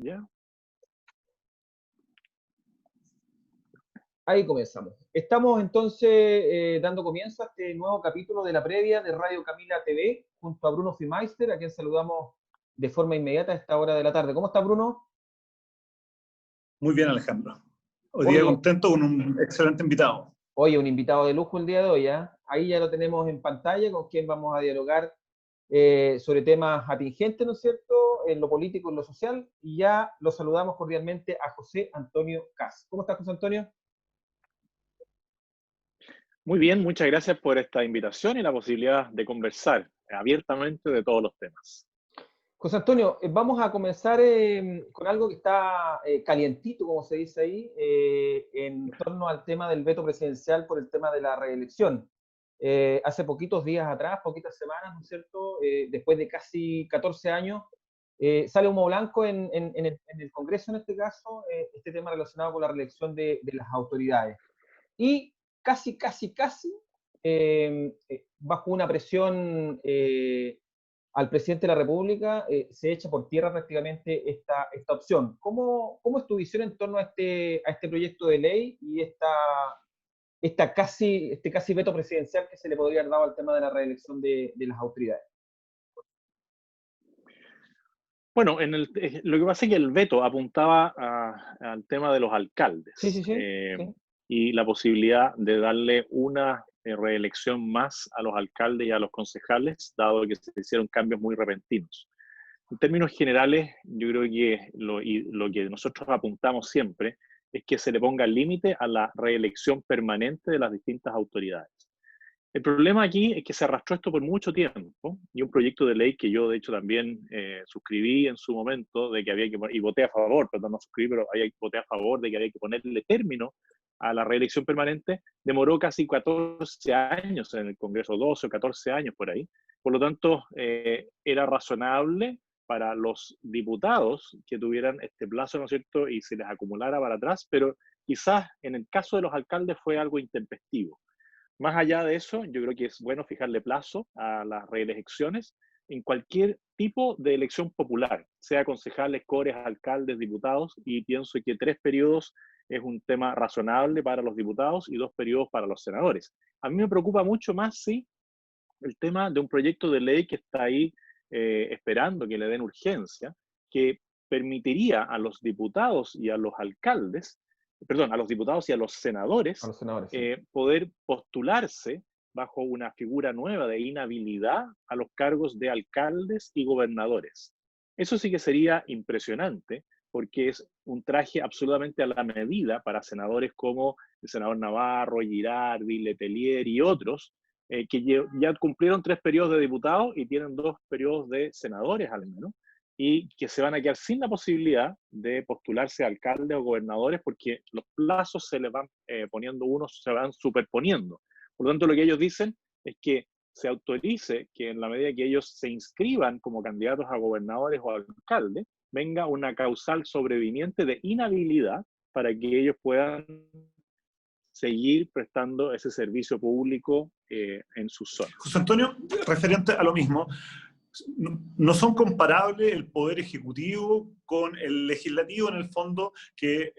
¿Ya? Ahí comenzamos. Estamos entonces dando comienzo a este nuevo capítulo de la previa de Radio Camila TV junto a Bruno Fimeister, a quien saludamos de forma inmediata a esta hora de la tarde. ¿Cómo está, Bruno? Muy bien, Alejandro. Hoy Oye, día contento con un excelente invitado. Oye, un invitado de lujo el día de hoy, ¿eh? Ahí ya lo tenemos en pantalla, con quien vamos a dialogar sobre temas atingentes, ¿no es cierto?, en lo político, en lo social, y ya lo saludamos cordialmente a José Antonio Kast. ¿Cómo estás, José Antonio? Muy bien, muchas gracias por esta invitación y la posibilidad de conversar abiertamente de todos los temas. José Antonio, vamos a comenzar con algo que está calientito, como se dice ahí, en torno al tema del veto presidencial por el tema de la reelección. Hace poquitos días atrás, poquitas semanas, ¿no es cierto?, después de casi 14 años, sale humo blanco en el Congreso, en este caso, este tema relacionado con la reelección de las autoridades. Y casi, bajo una presión al presidente de la República, se echa por tierra prácticamente esta opción. ¿Cómo es tu visión en torno a este proyecto de ley y este casi veto presidencial que se le podría haber dado al tema de la reelección de las autoridades? Bueno, lo que pasa es que el veto apuntaba al tema de los alcaldes Sí. y la posibilidad de darle una reelección más a los alcaldes y a los concejales, dado que se hicieron cambios muy repentinos. En términos generales, yo creo que lo que nosotros apuntamos siempre es que se le ponga límite a la reelección permanente de las distintas autoridades. El problema aquí es que se arrastró esto por mucho tiempo y un proyecto de ley que yo de hecho también suscribí en su momento de que había que, y voté a favor, perdón, no suscribí, pero voté a favor de que había que ponerle término a la reelección permanente, demoró casi 14 años en el Congreso, 12 o 14 años por ahí. Por lo tanto, era razonable para los diputados que tuvieran este plazo, ¿no es cierto?, y se les acumulara para atrás, pero quizás en el caso de los alcaldes fue algo intempestivo. Más allá de eso, yo creo que es bueno fijarle plazo a las reelecciones en cualquier tipo de elección popular, sea concejales, cores, alcaldes, diputados, y pienso que 3 periodos es un tema razonable para los diputados y 2 periodos para los senadores. A mí me preocupa mucho más, sí, el tema de un proyecto de ley que está ahí esperando que le den urgencia, que permitiría a los diputados y a los alcaldes, perdón, a los diputados y a los senadores, Sí. poder postularse bajo una figura nueva de inhabilidad a los cargos de alcaldes y gobernadores. Eso sí que sería impresionante, porque es un traje absolutamente a la medida para senadores como el senador Navarro, Girardi, Letelier y otros, que ya cumplieron 3 periodos de diputados y tienen 2 periodos de senadores al menos, y que se van a quedar sin la posibilidad de postularse a alcaldes o gobernadores porque los plazos se les van poniendo unos, se van superponiendo. Por lo tanto, lo que ellos dicen es que se autorice que en la medida que ellos se inscriban como candidatos a gobernadores o alcaldes, venga una causal sobreviniente de inhabilidad para que ellos puedan seguir prestando ese servicio público en sus zonas. José Antonio, referente a lo mismo, no son comparables el Poder Ejecutivo con el Legislativo, en el fondo, que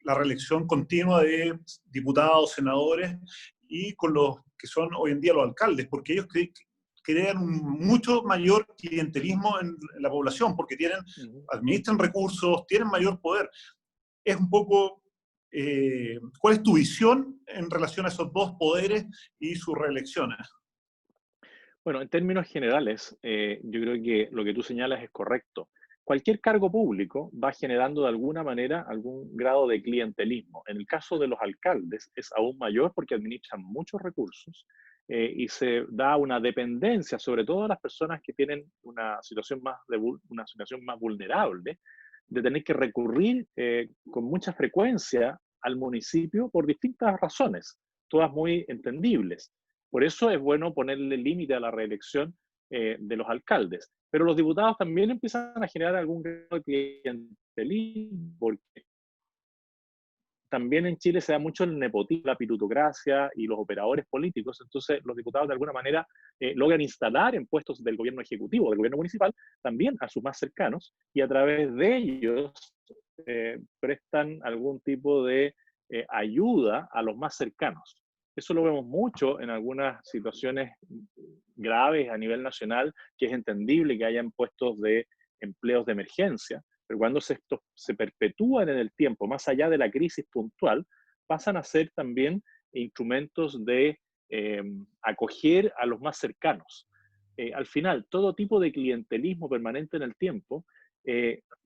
la reelección continua de diputados, senadores, y con los que son hoy en día los alcaldes, porque ellos crean un mucho mayor clientelismo en la población, porque administran recursos, tienen mayor poder. Es un poco... ¿cuál es tu visión en relación a esos 2 poderes y sus reelecciones? Bueno, en términos generales, yo creo que lo que tú señalas es correcto. Cualquier cargo público va generando de alguna manera algún grado de clientelismo. En el caso de los alcaldes es aún mayor porque administran muchos recursos y se da una dependencia, sobre todo a las personas que tienen una situación más vulnerable, de tener que recurrir con mucha frecuencia al municipio por distintas razones, todas muy entendibles. Por eso es bueno ponerle límite a la reelección de los alcaldes. Pero los diputados también empiezan a generar algún grado de clientelismo, porque también en Chile se da mucho el nepotismo, la pirutocracia y los operadores políticos. Entonces, los diputados de alguna manera logran instalar en puestos del gobierno ejecutivo, del gobierno municipal, también a sus más cercanos, y a través de ellos prestan algún tipo de ayuda a los más cercanos. Eso lo vemos mucho en algunas situaciones graves a nivel nacional, que es entendible que hayan puestos de empleos de emergencia, pero cuando estos se perpetúan en el tiempo, más allá de la crisis puntual, pasan a ser también instrumentos de acoger a los más cercanos. Al final, todo tipo de clientelismo permanente en el tiempo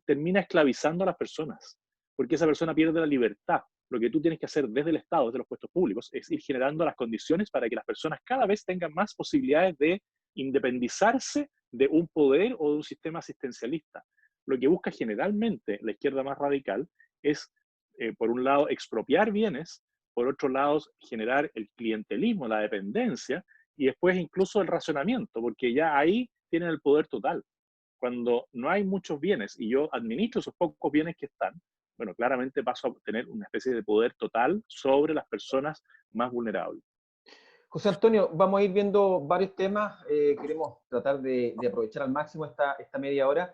termina esclavizando a las personas, porque esa persona pierde la libertad. Lo que tú tienes que hacer desde el Estado, desde los puestos públicos, es ir generando las condiciones para que las personas cada vez tengan más posibilidades de independizarse de un poder o de un sistema asistencialista. Lo que busca generalmente la izquierda más radical es, por un lado, expropiar bienes, por otro lado, generar el clientelismo, la dependencia, y después incluso el racionamiento, porque ya ahí tienen el poder total. Cuando no hay muchos bienes y yo administro esos pocos bienes que están, bueno, claramente paso a tener una especie de poder total sobre las personas más vulnerables. José Antonio, vamos a ir viendo varios temas. Queremos tratar de aprovechar al máximo esta media hora.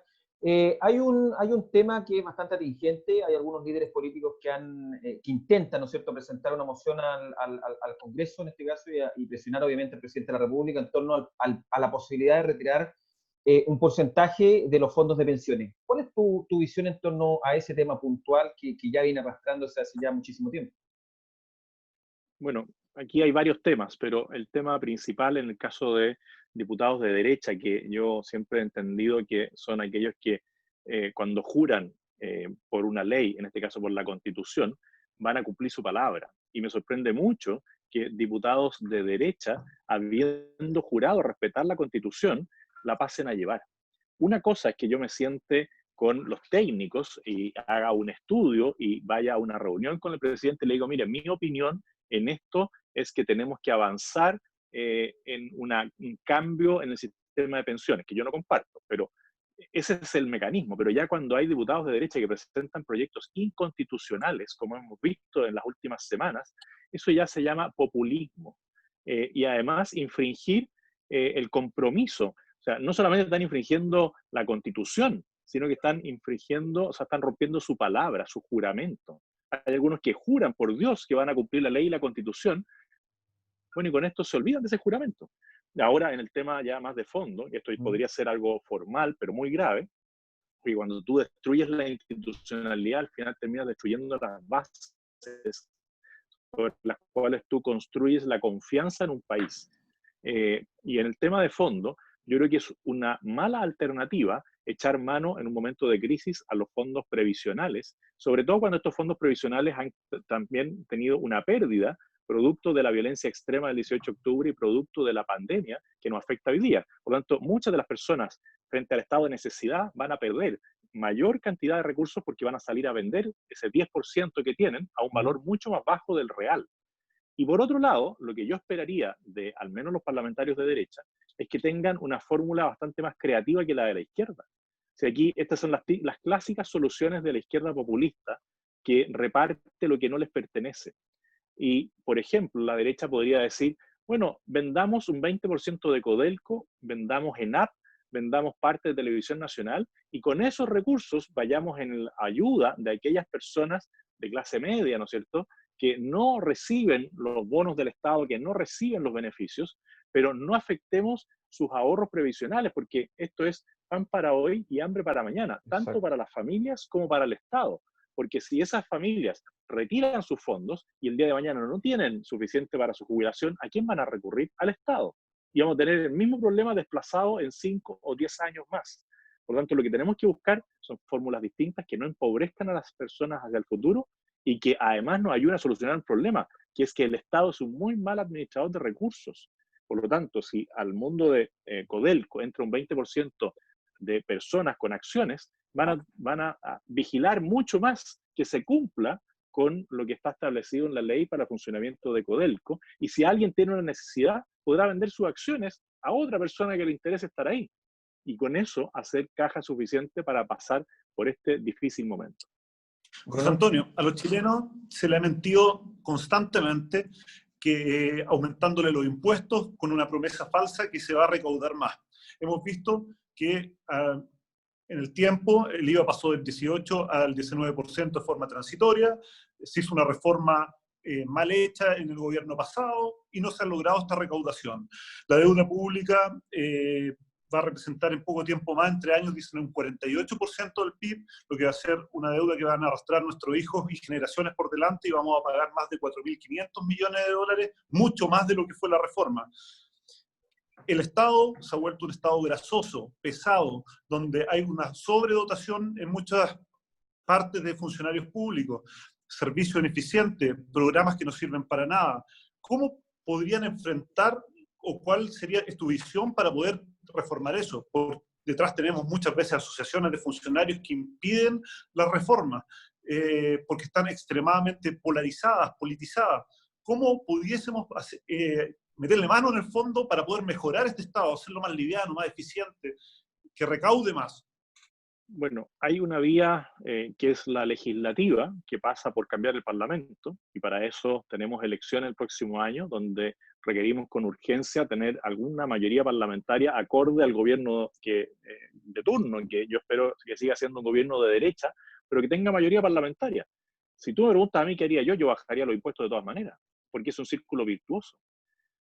Hay un tema que es bastante atingente. Hay algunos líderes políticos que intentan, ¿no es cierto?, presentar una moción al Congreso, en este caso, y presionar obviamente al presidente de la República en torno a la posibilidad de retirar un porcentaje de los fondos de pensiones. ¿Cuál es tu visión en torno a ese tema puntual que ya viene arrastrándose hace ya muchísimo tiempo? Bueno, aquí hay varios temas, pero el tema principal en el caso de diputados de derecha, que yo siempre he entendido que son aquellos que cuando juran por una ley, en este caso por la Constitución, van a cumplir su palabra. Y me sorprende mucho que diputados de derecha, habiendo jurado respetar la Constitución, la pasen a llevar. Una cosa es que yo me siente con los técnicos y haga un estudio y vaya a una reunión con el presidente y le digo, mire, mi opinión en esto es que tenemos que avanzar en un cambio en el sistema de pensiones, que yo no comparto, pero ese es el mecanismo. Pero ya cuando hay diputados de derecha que presentan proyectos inconstitucionales, como hemos visto en las últimas semanas, eso ya se llama populismo. Y además infringir el compromiso. O sea, no solamente están infringiendo la Constitución, sino que están infringiendo, o sea, están rompiendo su palabra, su juramento. Hay algunos que juran por Dios que van a cumplir la ley y la Constitución, bueno, y con esto se olvidan de ese juramento. Ahora, en el tema ya más de fondo, y esto podría ser algo formal, pero muy grave, porque cuando tú destruyes la institucionalidad, al final terminas destruyendo las bases sobre las cuales tú construyes la confianza en un país. Y en el tema de fondo, yo creo que es una mala alternativa echar mano en un momento de crisis a los fondos previsionales, sobre todo cuando estos fondos previsionales han también tenido una pérdida producto de la violencia extrema del 18 de octubre y producto de la pandemia que nos afecta hoy día. Por lo tanto, muchas de las personas frente al estado de necesidad van a perder mayor cantidad de recursos porque van a salir a vender ese 10% que tienen a un valor mucho más bajo del real. Y por otro lado, lo que yo esperaría de al menos los parlamentarios de derecha es que tengan una fórmula bastante más creativa que la de la izquierda. O sea, aquí estas son las clásicas soluciones de la izquierda populista que reparte lo que no les pertenece. Y, por ejemplo, la derecha podría decir, bueno, vendamos un 20% de Codelco, vendamos ENAP, vendamos parte de Televisión Nacional y con esos recursos vayamos en ayuda de aquellas personas de clase media, ¿no es cierto?, que no reciben los bonos del Estado, que no reciben los beneficios, pero no afectemos sus ahorros previsionales, porque esto es pan para hoy y hambre para mañana, tanto Exacto. para las familias como para el Estado. Porque si esas familias retiran sus fondos y el día de mañana no tienen suficiente para su jubilación, ¿a quién van a recurrir? Al Estado. Y vamos a tener el mismo problema desplazado en 5 o 10 años más. Por lo tanto, lo que tenemos que buscar son fórmulas distintas que no empobrezcan a las personas hacia el futuro y que además nos ayuden a solucionar el problema, que es que el Estado es un muy mal administrador de recursos. Por lo tanto, si al mundo de Codelco entra un 20% de personas con acciones, van a vigilar mucho más que se cumpla con lo que está establecido en la ley para el funcionamiento de Codelco. Y si alguien tiene una necesidad, podrá vender sus acciones a otra persona que le interese estar ahí. Y con eso hacer caja suficiente para pasar por este difícil momento. José Antonio, a los chilenos se le ha mentido constantemente que aumentándole los impuestos con una promesa falsa que se va a recaudar más. Hemos visto que en el tiempo el IVA pasó del 18 al 19% de forma transitoria, se hizo una reforma mal hecha en el gobierno pasado y no se ha logrado esta recaudación. La deuda pública va a representar en poco tiempo más, entre años, dicen un 48% del PIB, lo que va a ser una deuda que van a arrastrar nuestros hijos y generaciones por delante, y vamos a pagar más de 4.500 millones de dólares, mucho más de lo que fue la reforma. El Estado se ha vuelto un Estado grasoso, pesado, donde hay una sobredotación en muchas partes de funcionarios públicos, servicios ineficientes, programas que no sirven para nada. ¿Cómo podrían enfrentar o cuál sería tu visión para poder reformar eso? Por detrás tenemos muchas veces asociaciones de funcionarios que impiden la reforma porque están extremadamente polarizadas, politizadas. ¿Cómo pudiésemos meterle mano en el fondo para poder mejorar este Estado, hacerlo más liviano, más eficiente, que recaude más? Bueno, hay una vía que es la legislativa, que pasa por cambiar el Parlamento, y para eso tenemos elecciones el próximo año, donde requerimos con urgencia tener alguna mayoría parlamentaria acorde al gobierno de turno, que yo espero que siga siendo un gobierno de derecha, pero que tenga mayoría parlamentaria. Si tú me preguntas a mí qué haría yo bajaría los impuestos de todas maneras, porque es un círculo virtuoso.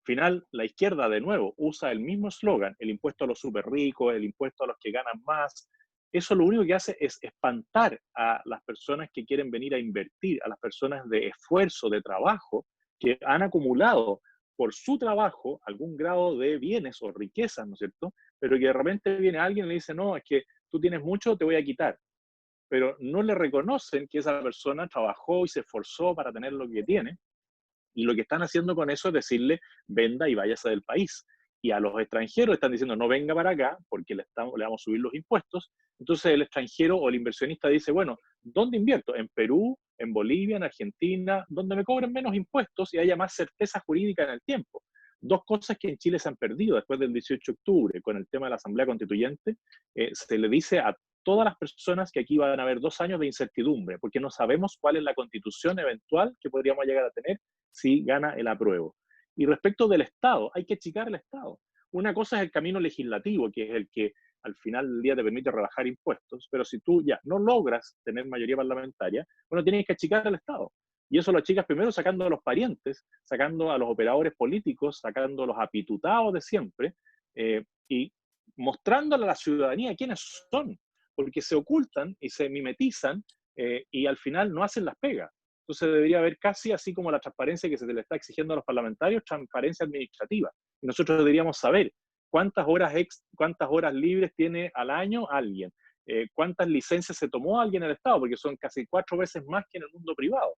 Al final, la izquierda, de nuevo, usa el mismo eslogan, el impuesto a los súper ricos, el impuesto a los que ganan más. Eso lo único que hace es espantar a las personas que quieren venir a invertir, a las personas de esfuerzo, de trabajo, que han acumulado por su trabajo algún grado de bienes o riquezas, ¿no es cierto? Pero que de repente viene alguien y le dice, no, es que tú tienes mucho, te voy a quitar. Pero no le reconocen que esa persona trabajó y se esforzó para tener lo que tiene, y lo que están haciendo con eso es decirle, venda y váyase del país. Y a los extranjeros están diciendo, no venga para acá porque le vamos a subir los impuestos. Entonces el extranjero o el inversionista dice, bueno, ¿dónde invierto? ¿En Perú, en Bolivia, en Argentina? Donde me cobren menos impuestos y haya más certeza jurídica en el tiempo. Dos cosas que en Chile se han perdido después del 18 de octubre con el tema de la Asamblea Constituyente. Se le dice a todas las personas que aquí van a haber 2 años de incertidumbre, porque no sabemos cuál es la constitución eventual que podríamos llegar a tener si gana el apruebo. Y respecto del Estado, hay que achicar el Estado. Una cosa es el camino legislativo, que es el que al final del día te permite rebajar impuestos, pero si tú ya no logras tener mayoría parlamentaria, bueno, tienes que achicar el Estado. Y eso lo achicas primero sacando a los parientes, sacando a los operadores políticos, sacando a los apitutados de siempre, y mostrándole a la ciudadanía quiénes son, porque se ocultan y se mimetizan y al final no hacen las pegas. Entonces debería haber casi, así como la transparencia que se le está exigiendo a los parlamentarios, transparencia administrativa. Y nosotros deberíamos saber cuántas horas libres tiene al año alguien, cuántas licencias se tomó alguien en el Estado, porque son casi 4 veces más que en el mundo privado.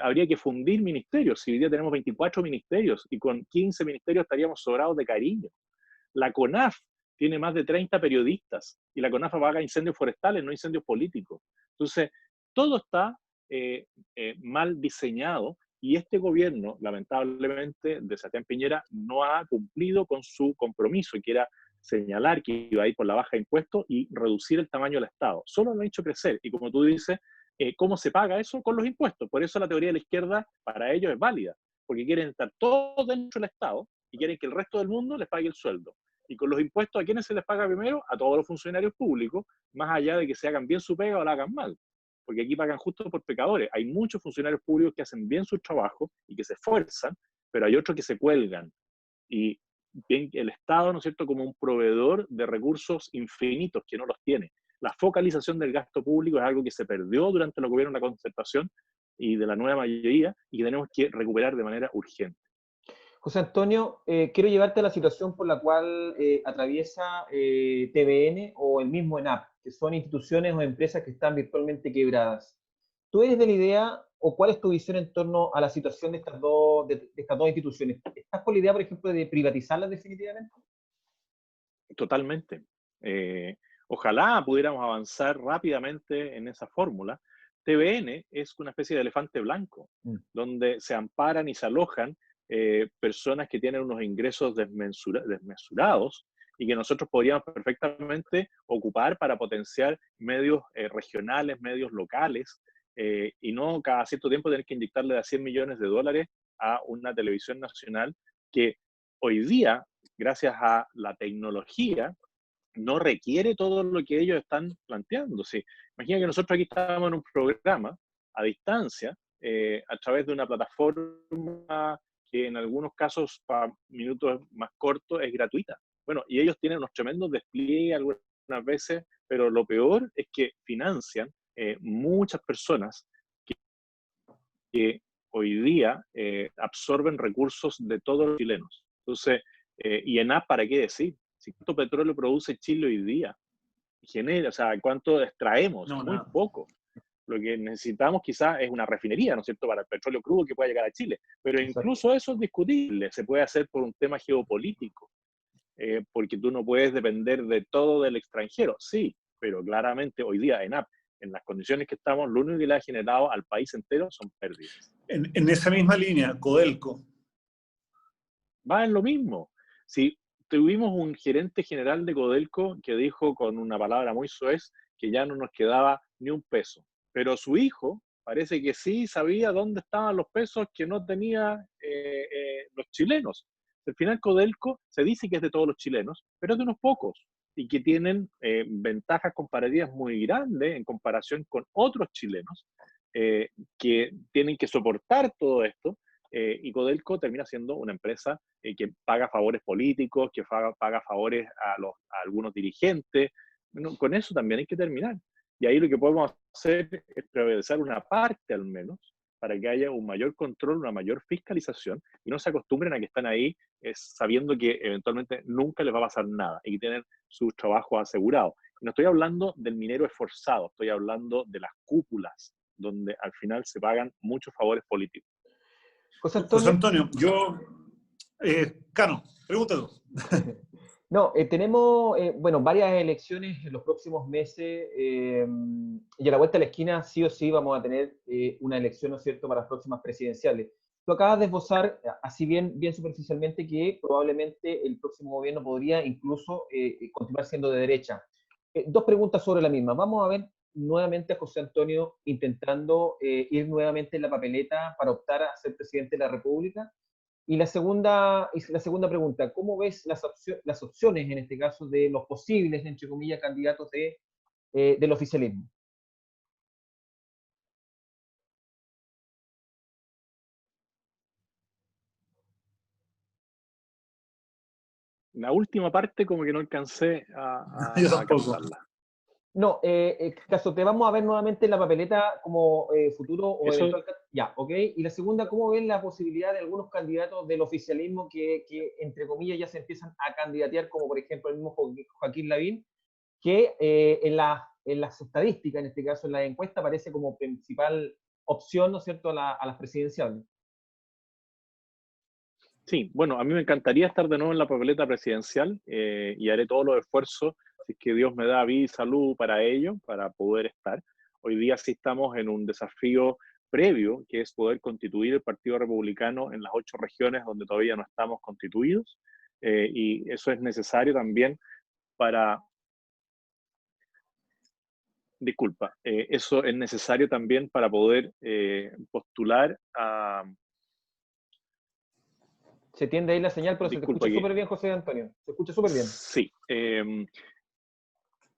Habría que fundir ministerios. Si hoy día tenemos 24 ministerios y con 15 ministerios estaríamos sobrados de cariño. La CONAF tiene más de 30 periodistas y la CONAF apaga incendios forestales, no incendios políticos. Entonces, todo está mal diseñado y este gobierno, lamentablemente, de Sebastián Piñera, no ha cumplido con su compromiso, que era señalar que iba a ir por la baja de impuestos y reducir el tamaño del Estado. Solo lo ha hecho crecer y como tú dices, ¿cómo se paga eso? Con los impuestos. Por eso la teoría de la izquierda para ellos es válida, porque quieren estar todos dentro del Estado y quieren que el resto del mundo les pague el sueldo. Y con los impuestos, ¿a quiénes se les paga primero? A todos los funcionarios públicos, más allá de que se hagan bien su pega o la hagan mal. Porque aquí pagan justo por pecadores. Hay muchos funcionarios públicos que hacen bien su trabajo y que se esfuerzan, pero hay otros que se cuelgan. Y bien el Estado, ¿no es cierto?, como un proveedor de recursos infinitos que no los tiene. La focalización del gasto público es algo que se perdió durante los gobiernos de la concertación y de la nueva mayoría y que tenemos que recuperar de manera urgente. José Antonio, quiero llevarte a la situación por la cual atraviesa TVN o el mismo ENAP, que son instituciones o empresas que están virtualmente quebradas. ¿Tú eres de la idea o cuál es tu visión en torno a la situación de estas dos instituciones? ¿Estás por la idea, por ejemplo, de privatizarlas definitivamente? Totalmente. Ojalá pudiéramos avanzar rápidamente en esa fórmula. TVN es una especie de elefante blanco, donde se amparan y se alojan personas que tienen unos ingresos desmesurados y que nosotros podríamos perfectamente ocupar para potenciar medios regionales, medios locales, y no cada cierto tiempo tener que inyectarle de a 100 millones de dólares a una televisión nacional que hoy día, gracias a la tecnología, no requiere todo lo que ellos están planteando. Sí, imagina que nosotros aquí estamos en un programa a distancia, a través de una plataforma que en algunos casos, para minutos más cortos, es gratuita. Bueno, y ellos tienen unos tremendos despliegues algunas veces, pero lo peor es que financian muchas personas que hoy día absorben recursos de todos los chilenos. Entonces, y ENAP, ¿para qué decir? Si cuánto petróleo produce Chile hoy día, genera, o sea, cuánto extraemos, No, muy nada. poco. Lo que necesitamos quizás es una refinería, ¿no es cierto?, para el petróleo crudo que pueda llegar a Chile. Pero Exacto. incluso eso es discutible, se puede hacer por un tema geopolítico, porque tú no puedes depender de todo del extranjero. Sí, pero claramente hoy día ENAP, en las condiciones que estamos, lo único que le ha generado al país entero son pérdidas. En esa misma línea, Codelco. Va en lo mismo. Si tuvimos un gerente general de Codelco que dijo con una palabra muy soez que ya no nos quedaba ni un peso, pero su hijo parece que sí sabía dónde estaban los pesos que no tenían los chilenos. Al final Codelco se dice que es de todos los chilenos, pero es de unos pocos y que tienen ventajas comparativas muy grandes en comparación con otros chilenos que tienen que soportar todo esto, y Codelco termina siendo una empresa que paga favores políticos, que paga favores a algunos dirigentes. Bueno, con eso también hay que terminar. Y ahí lo que podemos hacer es priorizar una parte al menos para que haya un mayor control, una mayor fiscalización y no se acostumbren a que están ahí sabiendo que eventualmente nunca les va a pasar nada y que tienen sus trabajos asegurados. Y no estoy hablando del minero esforzado, estoy hablando de las cúpulas, donde al final se pagan muchos favores políticos. José José Antonio. Antonio, Cano, pregunta tú. No, tenemos, bueno, varias elecciones en los próximos meses y a la vuelta de la esquina sí o sí vamos a tener una elección, ¿no es cierto?, para las próximas presidenciales. Tú acabas de esbozar, así bien superficialmente, que probablemente el próximo gobierno podría incluso continuar siendo de derecha. Dos preguntas sobre la misma. Vamos a ver nuevamente a José Antonio intentando ir nuevamente en la papeleta para optar a ser presidente de la República. Y la segunda pregunta, ¿cómo ves las opciones, en este caso, de los posibles, entre comillas, candidatos del oficialismo? La última parte como que no alcancé Yo a tampoco. captarla. No, caso, te vamos a ver nuevamente en la papeleta como futuro o Eso, eventual. Ya, ok. Y la segunda, ¿cómo ven la posibilidad de algunos candidatos del oficialismo que entre comillas, ya se empiezan a candidatear, como por ejemplo el mismo Joaquín Lavín, que en las estadísticas, en este caso en la encuesta, aparece como principal opción, ¿no es cierto?, a las presidenciales. sí, bueno, a mí me encantaría estar de nuevo en la papeleta presidencial y haré todos los esfuerzos, si es que Dios me da vida y salud para ello, para poder estar. Hoy día sí estamos en un desafío previo, que es poder constituir el Partido Republicano en las 8 regiones donde todavía no estamos constituidos, y eso es necesario también para, disculpa, eso es necesario también para poder postular a, Se tiende ahí la señal, pero se te disculpa escucha que, súper bien, José Antonio. Se escucha súper bien. sí,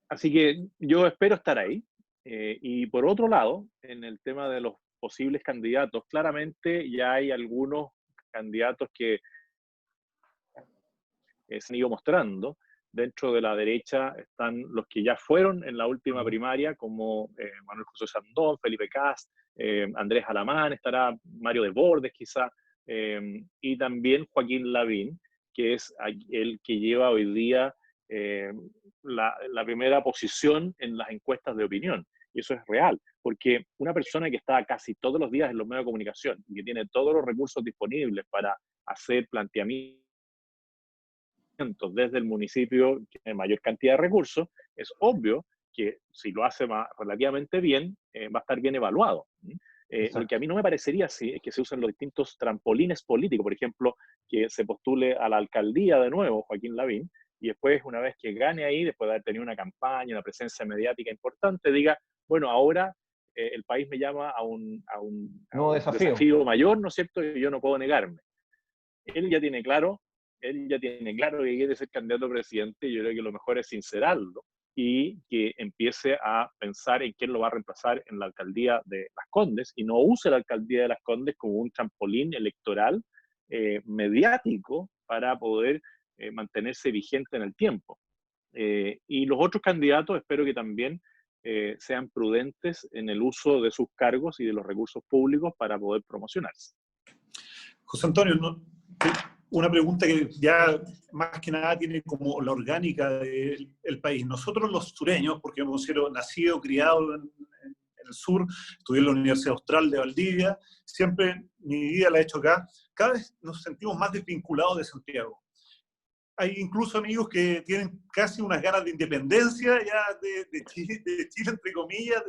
así que yo espero estar ahí. Y por otro lado, en el tema de los posibles candidatos, claramente ya hay algunos candidatos que se han ido mostrando. Dentro de la derecha están los que ya fueron en la última primaria, como Manuel José Sandón, Felipe Kast, Andrés Alamán, estará Mario Desbordes quizá, y también Joaquín Lavín, que es el que lleva hoy día eh, la primera posición en las encuestas de opinión. Y eso es real, porque una persona que está casi todos los días en los medios de comunicación y que tiene todos los recursos disponibles para hacer planteamientos desde el municipio que tiene mayor cantidad de recursos, es obvio que si lo hace relativamente bien, va a estar bien evaluado. Lo que a mí no me parecería así es que se usen los distintos trampolines políticos, por ejemplo, que se postule a la alcaldía de nuevo Joaquín Lavín, y después, una vez que gane ahí, después de haber tenido una campaña, una presencia mediática importante, diga, bueno, ahora el país me llama a un Nuevo desafío. desafío mayor, ¿no es cierto? Y yo no puedo negarme. Él ya tiene claro que quiere ser candidato a presidente, y yo creo que lo mejor es sincerarlo y que empiece a pensar en quién lo va a reemplazar en la alcaldía de Las Condes, y no use la alcaldía de Las Condes como un trampolín electoral mediático para poder mantenerse vigente en el tiempo. Y los otros candidatos espero que también sean prudentes en el uso de sus cargos y de los recursos públicos para poder promocionarse. José Antonio, una pregunta que ya más que nada tiene como la orgánica del país. Nosotros los sureños, porque yo me considero nacido, criado en el sur, estudié en la Universidad Austral de Valdivia, siempre mi vida la he hecho acá, cada vez nos sentimos más desvinculados de Santiago. Hay incluso amigos que tienen casi unas ganas de independencia ya de Chile, entre comillas,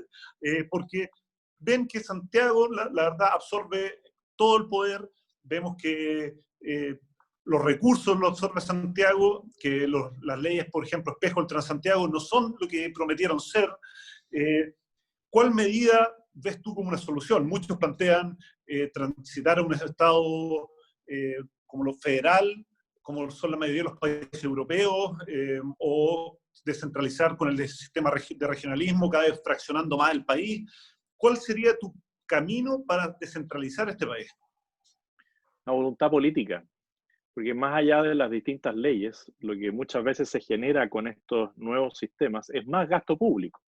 porque ven que Santiago, la verdad, absorbe todo el poder. Vemos que los recursos los absorbe Santiago, que las leyes, por ejemplo, Espejo del Transantiago, no son lo que prometieron ser. ¿Cuál medida ves tú como una solución? Muchos plantean transitar a un Estado como lo federal, como son la mayoría de los países europeos, o descentralizar con el sistema de regionalismo, cada vez fraccionando más el país. ¿Cuál sería tu camino para descentralizar este país? La voluntad política, porque más allá de las distintas leyes, lo que muchas veces se genera con estos nuevos sistemas es más gasto público.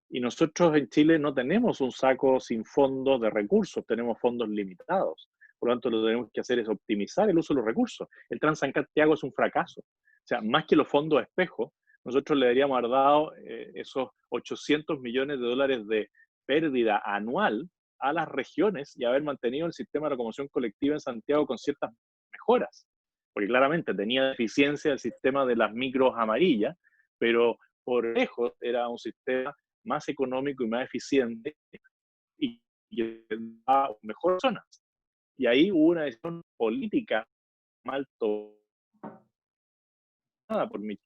Y nosotros en Chile no tenemos un saco sin fondos de recursos, tenemos fondos limitados. Por lo tanto, lo que tenemos que hacer es optimizar el uso de los recursos. El Transantiago es un fracaso. O sea, más que los fondos espejo, nosotros le deberíamos haber dado esos 800 millones de dólares de pérdida anual a las regiones y haber mantenido el sistema de locomoción colectiva en Santiago con ciertas mejoras. Porque claramente tenía deficiencia el sistema de las micros amarillas, pero por lejos era un sistema más económico y más eficiente y a mejores zonas. Y ahí hubo una decisión política mal tomada por mí,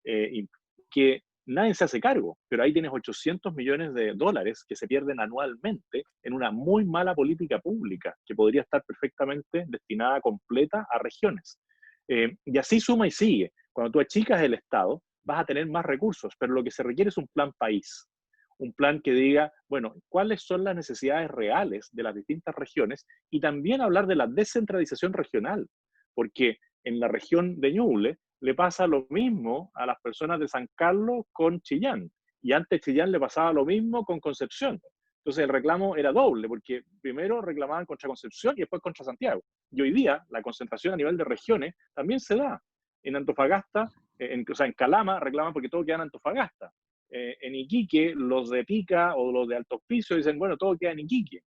y que nadie se hace cargo, pero ahí tienes 800 millones de dólares que se pierden anualmente en una muy mala política pública que podría estar perfectamente destinada completa a regiones. Y así suma y sigue. Cuando tú achicas el Estado, vas a tener más recursos, pero lo que se requiere es un plan país. Un plan que diga, bueno, cuáles son las necesidades reales de las distintas regiones, y también hablar de la descentralización regional, porque en la región de Ñuble le pasa lo mismo a las personas de San Carlos con Chillán, y antes Chillán le pasaba lo mismo con Concepción. Entonces el reclamo era doble, porque primero reclamaban contra Concepción y después contra Santiago. Y hoy día la concentración a nivel de regiones también se da. En Antofagasta, o sea, en Calama reclaman porque todo queda en Antofagasta. En Iquique, los de Pica o los de Alto Hospicio dicen, bueno, todo queda en Iquique.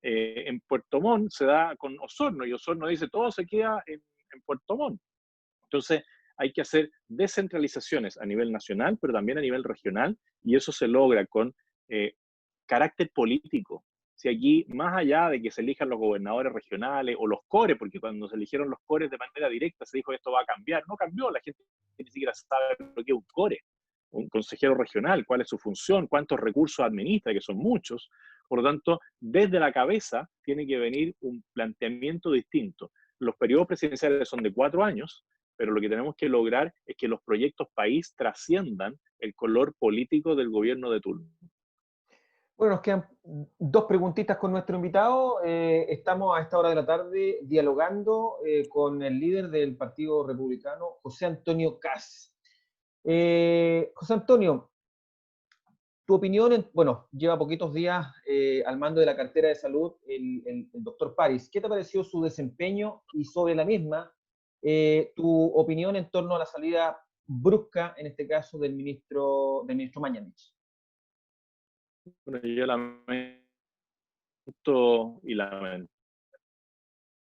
En Puerto Montt se da con Osorno, y Osorno dice, todo se queda en Puerto Montt. Entonces, hay que hacer descentralizaciones a nivel nacional, pero también a nivel regional, y eso se logra con carácter político. Si aquí, más allá de que se elijan los gobernadores regionales o los cores, porque cuando se eligieron los cores de manera directa se dijo esto va a cambiar, no cambió, la gente ni siquiera sabe lo que es un core, un consejero regional, cuál es su función, cuántos recursos administra, que son muchos. Por lo tanto, desde la cabeza tiene que venir un planteamiento distinto. Los periodos presidenciales son de 4 años, pero lo que tenemos que lograr es que los proyectos país trasciendan el color político del gobierno de turno. Bueno, nos quedan 2 preguntitas con nuestro invitado. Estamos a esta hora de la tarde dialogando con el líder del Partido Republicano, José Antonio Kast. José Antonio, tu opinión, bueno, lleva poquitos días al mando de la cartera de salud el doctor París. ¿Qué te pareció su desempeño y sobre la misma tu opinión en torno a la salida brusca, en este caso, del ministro Mañalich? Bueno, yo lamento y lamenté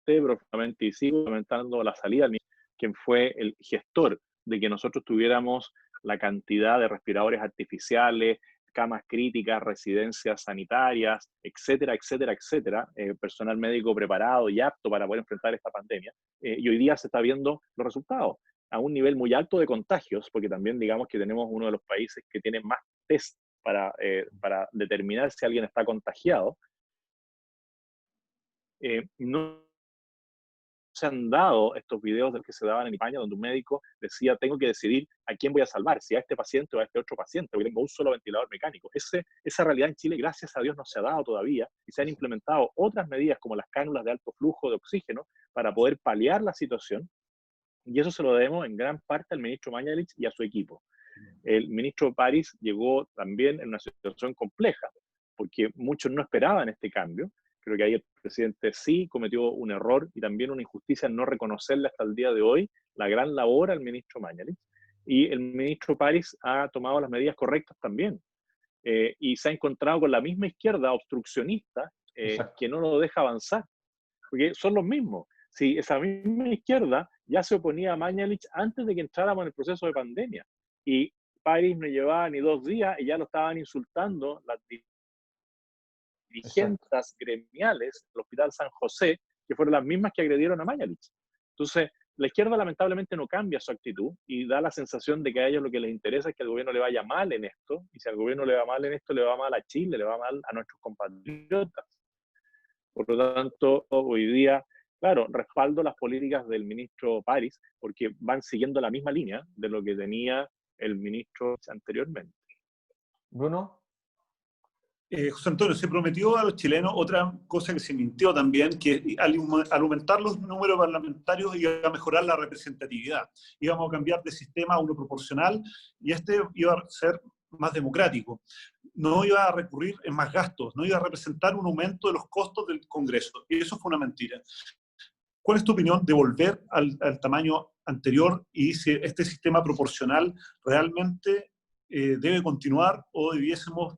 profundamente y sigo lamentando la salida del ministro, quien fue el gestor de que nosotros tuviéramos la cantidad de respiradores artificiales, camas críticas, residencias sanitarias, etcétera, etcétera, etcétera, personal médico preparado y apto para poder enfrentar esta pandemia. Y hoy día se está viendo los resultados a un nivel muy alto de contagios, porque también digamos que tenemos uno de los países que tiene más test para determinar si alguien está contagiado, no se han dado estos videos del que se daban en España, donde un médico decía, tengo que decidir a quién voy a salvar, si a este paciente o a este otro paciente, porque tengo un solo ventilador mecánico. Esa realidad en Chile, gracias a Dios, no se ha dado todavía, y se han implementado otras medidas como las cánulas de alto flujo de oxígeno para poder paliar la situación, y eso se lo debemos en gran parte al ministro Mañalich y a su equipo. El ministro París llegó también en una situación compleja, porque muchos no esperaban este cambio. Creo que ahí el presidente sí cometió un error y también una injusticia en no reconocerle hasta el día de hoy la gran labor al ministro Mañalich. Y el ministro París ha tomado las medidas correctas también. Y se ha encontrado con la misma izquierda obstruccionista que no lo deja avanzar, porque son los mismos. Si esa misma izquierda ya se oponía a Mañalich antes de que entráramos en el proceso de pandemia, y París no llevaba ni 2 días y ya lo estaban insultando las dirigentes gremiales del Hospital San José, que fueron las mismas que agredieron a Mañalich. Entonces, la izquierda lamentablemente no cambia su actitud y da la sensación de que a ellos lo que les interesa es que al gobierno le vaya mal en esto, y si al gobierno le va mal en esto, le va mal a Chile, le va mal a nuestros compatriotas. Por lo tanto, hoy día, claro, respaldo las políticas del ministro París, porque van siguiendo la misma línea de lo que tenía el ministro anteriormente. Bruno. José Antonio, se prometió a los chilenos otra cosa que se mintió también, que al aumentar los números parlamentarios iba a mejorar la representatividad. Íbamos a cambiar de sistema a uno proporcional y este iba a ser más democrático. No iba a recurrir en más gastos, no iba a representar un aumento de los costos del Congreso. Y eso fue una mentira. ¿Cuál es tu opinión de volver al tamaño anterior y si este sistema proporcional realmente debe continuar o debiésemos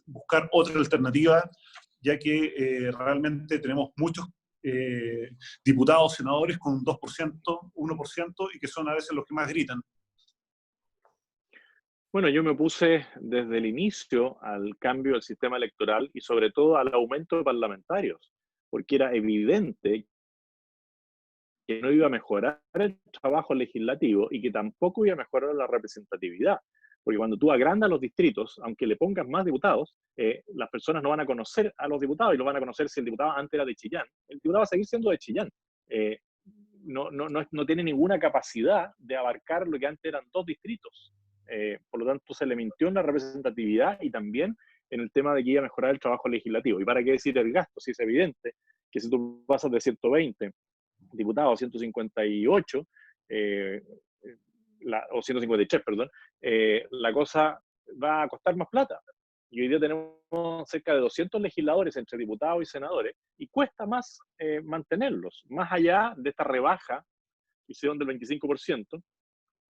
buscar otra alternativa, ya que realmente tenemos muchos diputados, senadores con un 2%, 1%, y que son a veces los que más gritan? Bueno, yo me opuse desde el inicio al cambio del sistema electoral y sobre todo al aumento de parlamentarios, porque era evidente que no iba a mejorar el trabajo legislativo y que tampoco iba a mejorar la representatividad. Porque cuando tú agrandas los distritos, aunque le pongas más diputados, las personas no van a conocer a los diputados y lo van a conocer si el diputado antes era de Chillán. El diputado va a seguir siendo de Chillán. No tiene ninguna capacidad de abarcar lo que antes eran 2 distritos. Por lo tanto, se le mintió en la representatividad y también en el tema de que iba a mejorar el trabajo legislativo. ¿Y para qué decir el gasto? Si es evidente que si tú pasas de 120 diputados a 158, o 153, perdón, la cosa va a costar más plata. Y hoy día tenemos cerca de 200 legisladores entre diputados y senadores, y cuesta más mantenerlos. Más allá de esta rebaja que hicieron del 25%,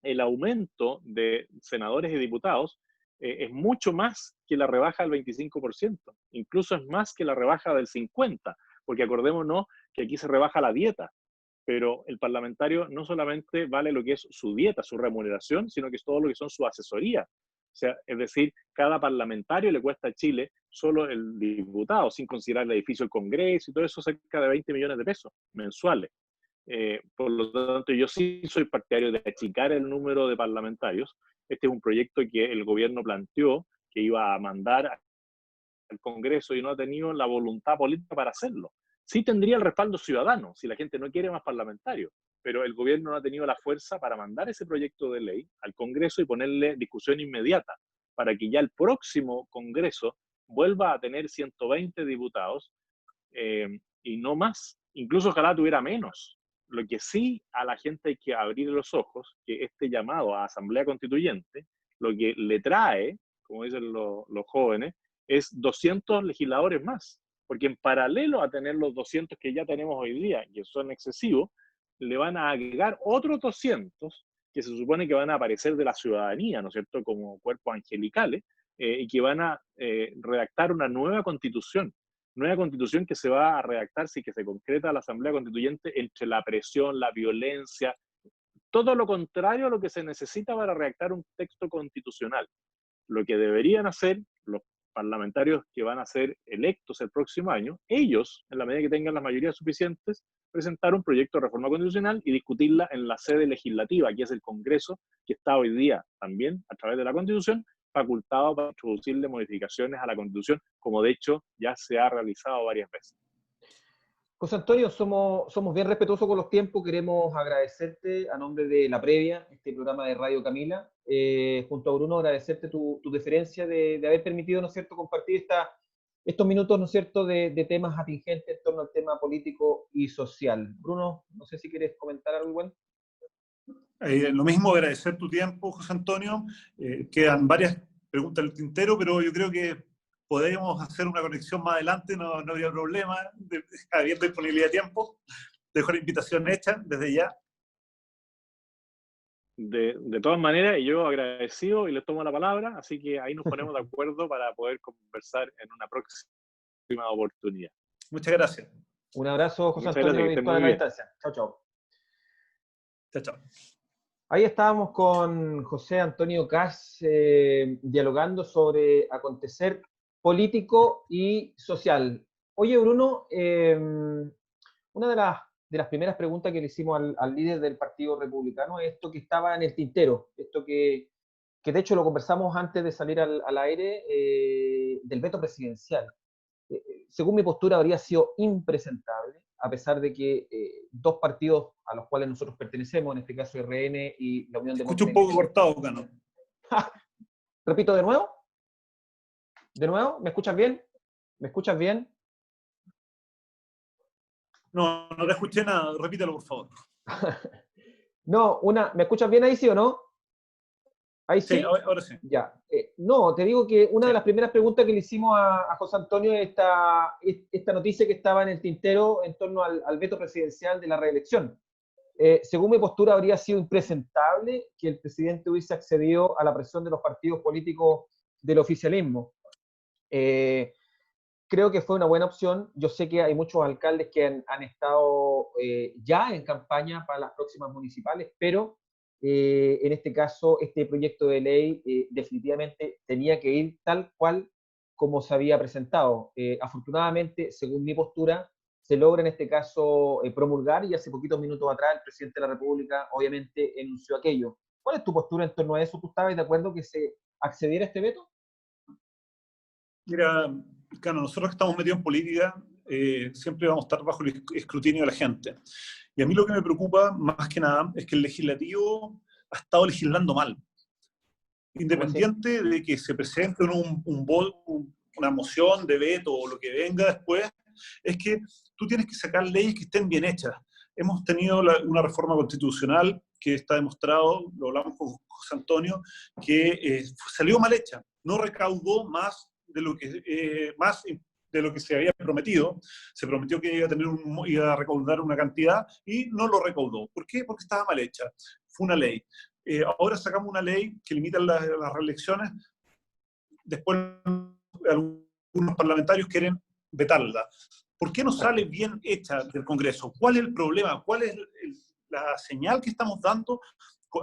el aumento de senadores y diputados es mucho más que la rebaja del 25%. Incluso es más que la rebaja del 50%, porque acordémonos que aquí se rebaja la dieta, pero el parlamentario no solamente vale lo que es su dieta, su remuneración, sino que es todo lo que son su asesoría. O sea, es decir, cada parlamentario le cuesta a Chile, solo el diputado, sin considerar el edificio del Congreso y todo eso, cerca de 20 millones de pesos mensuales. Por lo tanto, yo sí soy partidario de achicar el número de parlamentarios. Este es un proyecto que el gobierno planteó, que iba a mandar al Congreso y no ha tenido la voluntad política para hacerlo. Sí tendría el respaldo ciudadano, si la gente no quiere más parlamentarios, pero el gobierno no ha tenido la fuerza para mandar ese proyecto de ley al Congreso y ponerle discusión inmediata, para que ya el próximo Congreso vuelva a tener 120 diputados y no más. Incluso ojalá tuviera menos. Lo que sí a la gente hay que abrir los ojos, que este llamado a Asamblea Constituyente, lo que le trae, como dicen los jóvenes, es 200 legisladores más. Porque en paralelo a tener los 200 que ya tenemos hoy día, que son excesivos, le van a agregar otros 200 que se supone que van a aparecer de la ciudadanía, ¿no es cierto?, como cuerpos angelicales, y que van a redactar una nueva constitución que se va a redactar si que se concreta la Asamblea Constituyente entre la presión, la violencia, todo lo contrario a lo que se necesita para redactar un texto constitucional. Lo que deberían hacer los parlamentarios que van a ser electos el próximo año, ellos, en la medida que tengan las mayorías suficientes, presentar un proyecto de reforma constitucional y discutirla en la sede legislativa, que es el Congreso, que está hoy día también, a través de la Constitución, facultado para introducirle modificaciones a la Constitución, como de hecho ya se ha realizado varias veces. José Antonio, somos bien respetuosos con los tiempos. Queremos agradecerte a nombre de La Previa, este programa de Radio Camila, junto a Bruno, agradecerte tu deferencia de haber permitido, ¿no es cierto?, compartir estos minutos, ¿no es cierto?, de temas atingentes en torno al tema político y social. Bruno, no sé si quieres comentar algo igual. Lo mismo, agradecer tu tiempo, José Antonio. Quedan varias preguntas en el tintero, pero yo creo que podemos hacer una conexión más adelante, no habría problema, habiendo disponibilidad de tiempo. Dejo la invitación hecha desde ya. De todas maneras, yo agradecido y les tomo la palabra, así que ahí nos ponemos de acuerdo para poder conversar en una próxima oportunidad. Muchas gracias. Un abrazo, José Muchas Antonio, gracias, virtual a la distancia. Chao, chao. Chao, chao. Ahí estábamos con José Antonio Kast dialogando sobre acontecer político y social. Oye, Bruno, una de las primeras preguntas que le hicimos al líder del Partido Republicano es esto que estaba en el tintero, esto que de hecho lo conversamos antes de salir al aire, del veto presidencial. Según mi postura, habría sido impresentable, a pesar de que dos partidos a los cuales nosotros pertenecemos, en este caso RN y la Unión Escucho Democrática. un poco cortado, Cano. Repito de nuevo. ¿De nuevo? ¿Me escuchas bien? ¿Me escuchas bien? No te escuché nada. Repítelo, por favor. No, ¿me escuchas bien ahí, sí o no? ¿Ahí sí? Sí, ahora sí. Ya. No, te digo que una de las primeras preguntas que le hicimos a José Antonio es esta noticia que estaba en el tintero en torno al veto presidencial de la reelección. Según mi postura, habría sido impresentable que el presidente hubiese accedido a la presión de los partidos políticos del oficialismo. Creo que fue una buena opción. Yo sé que hay muchos alcaldes que han estado ya en campaña para las próximas municipales, pero en este caso, este proyecto de ley definitivamente tenía que ir tal cual como se había presentado. Afortunadamente, según mi postura, se logra en este caso promulgar, y hace poquitos minutos atrás el presidente de la República obviamente enunció aquello. ¿Cuál es tu postura en torno a eso? ¿Tú estabas de acuerdo que se accediera a este veto? Mira, Cano, nosotros que estamos metidos en política, siempre vamos a estar bajo el escrutinio de la gente. Y a mí lo que me preocupa, más que nada, es que el legislativo ha estado legislando mal. Independiente de que se presente una moción de veto o lo que venga después, es que tú tienes que sacar leyes que estén bien hechas. Hemos tenido una reforma constitucional que está demostrado, lo hablamos con José Antonio, que salió mal hecha, no recaudó más de lo que se había prometido. Se prometió que iba a recaudar una cantidad y no lo recaudó. ¿Por qué? Porque estaba mal hecha. Fue una ley. Ahora sacamos una ley que limita las reelecciones. Después algunos parlamentarios quieren vetarla. ¿Por qué no sale bien hecha del Congreso? ¿Cuál es el problema? ¿Cuál es la señal que estamos dando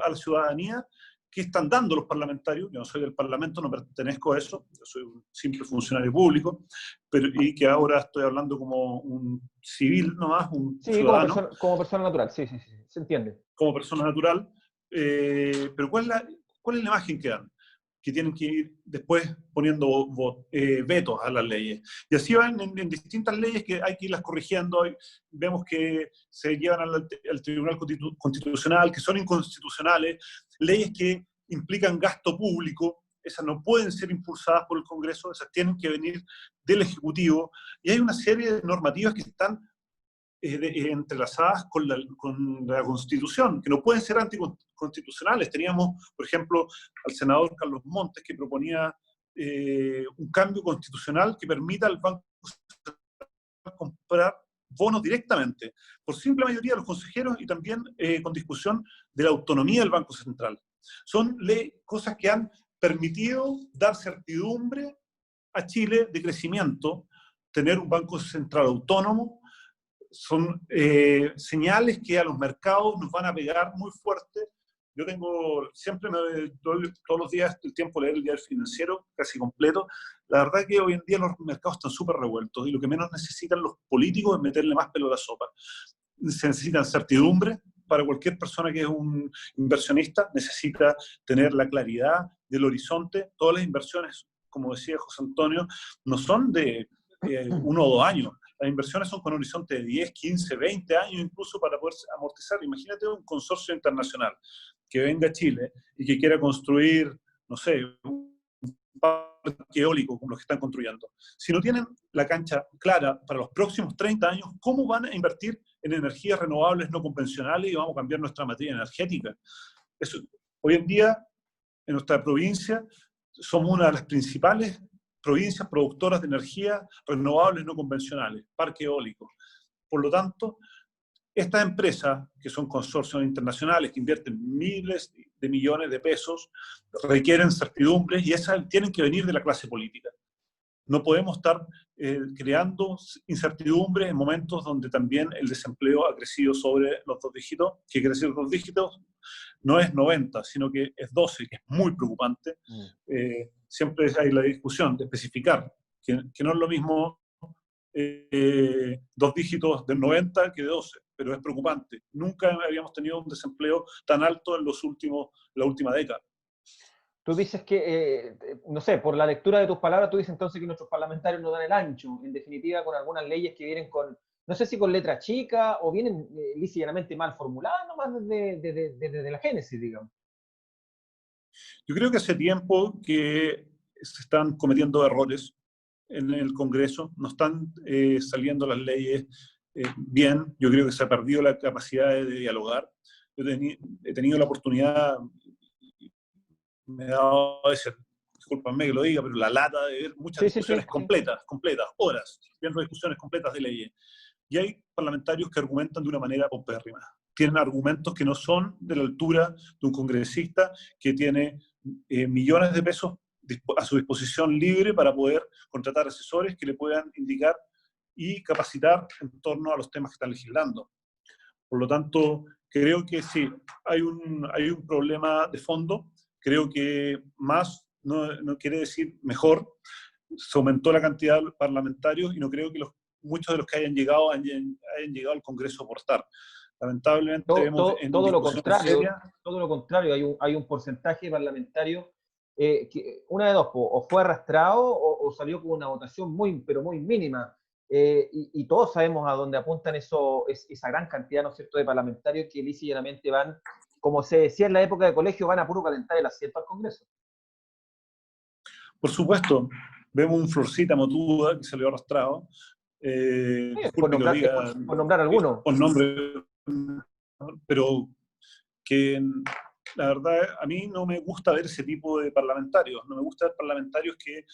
a la ciudadanía? ¿Qué están dando los parlamentarios? Yo no soy del Parlamento, no pertenezco a eso, yo soy un simple funcionario público, y que ahora estoy hablando como un civil nomás, un ciudadano. Como persona natural, sí, se entiende. Como persona natural, pero ¿cuál es la imagen que dan? Que tienen que ir después poniendo vetos a las leyes. Y así van en distintas leyes que hay que irlas corrigiendo. Vemos que se llevan al Tribunal Constitucional, que son inconstitucionales, leyes que implican gasto público, esas no pueden ser impulsadas por el Congreso, esas tienen que venir del Ejecutivo, y hay una serie de normativas que están entrelazadas con la Constitución, que no pueden ser anticonstitucionales. Teníamos, por ejemplo, al senador Carlos Montes, que proponía un cambio constitucional que permita al Banco Central comprar bonos directamente, por simple mayoría de los consejeros, y también con discusión de la autonomía del Banco Central. Son cosas que han permitido dar certidumbre a Chile de crecimiento, tener un Banco Central autónomo. Son señales que a los mercados nos van a pegar muy fuerte. Yo siempre me doy todos los días el tiempo de leer el diario financiero, casi completo. La verdad es que hoy en día los mercados están súper revueltos, y lo que menos necesitan los políticos es meterle más pelo a la sopa. Se necesitan certidumbre, para cualquier persona que es un inversionista, necesita tener la claridad del horizonte. Todas las inversiones, como decía José Antonio, no son de 1 o 2 años. Las inversiones son con horizonte de 10, 15, 20 años incluso para poder amortizar. Imagínate un consorcio internacional que venga a Chile y que quiera construir, no sé, un parque eólico como los que están construyendo. Si no tienen la cancha clara para los próximos 30 años, ¿cómo van a invertir en energías renovables no convencionales y vamos a cambiar nuestra materia energética? Eso, hoy en día, en nuestra provincia, somos una de las principales provincias productoras de energías renovables no convencionales, parque eólico. Por lo tanto, estas empresas, que son consorcios internacionales, que invierten miles de millones de pesos, requieren certidumbres y esas tienen que venir de la clase política. No podemos estar creando incertidumbres en momentos donde también el desempleo ha crecido sobre los 2 dígitos, que crecer 2 dígitos no es 90, sino que es 12, que es muy preocupante. Siempre hay la discusión de especificar, que no es lo mismo 2 dígitos de 90 que de 12, pero es preocupante. Nunca habíamos tenido un desempleo tan alto en la última década. Tú dices que, no sé, por la lectura de tus palabras, tú dices entonces que nuestros parlamentarios no dan el ancho, en definitiva, con algunas leyes que vienen con, no sé si con letra chica o vienen lisa y llanamente mal formuladas, nomás desde la génesis, digamos. Yo creo que hace tiempo que se están cometiendo errores en el Congreso, no están saliendo las leyes bien. Yo creo que se ha perdido la capacidad de dialogar. Yo he tenido la oportunidad, me he dado a veces, discúlpame que lo diga, pero la lata de ver muchas discusiones completas, horas, viendo discusiones completas de leyes. Y hay parlamentarios que argumentan de una manera paupérrima. Tienen argumentos que no son de la altura de un congresista que tiene millones de pesos a su disposición libre para poder contratar asesores que le puedan indicar y capacitar en torno a los temas que están legislando. Por lo tanto, creo que sí, hay un problema de fondo. Creo que más no quiere decir mejor. Se aumentó la cantidad de parlamentarios y no creo que muchos de los que hayan llegado al Congreso a aportar. Lamentablemente vemos en todo lo discusiones contrario, serias. todo lo contrario, hay un porcentaje parlamentario que una de dos, o fue arrastrado o salió con una votación muy, pero muy mínima. Y todos sabemos a dónde apuntan esa gran cantidad, ¿no es cierto?, de parlamentarios que lisa y llanamente van, como se decía en la época de colegio, van a puro calentar el asiento al Congreso. Por supuesto, vemos un Florcita Motuda que salió arrastrado. Por nombrar alguno. Por nombre, pero que la verdad a mí no me gusta ver ese tipo de parlamentarios. No me gusta ver parlamentarios que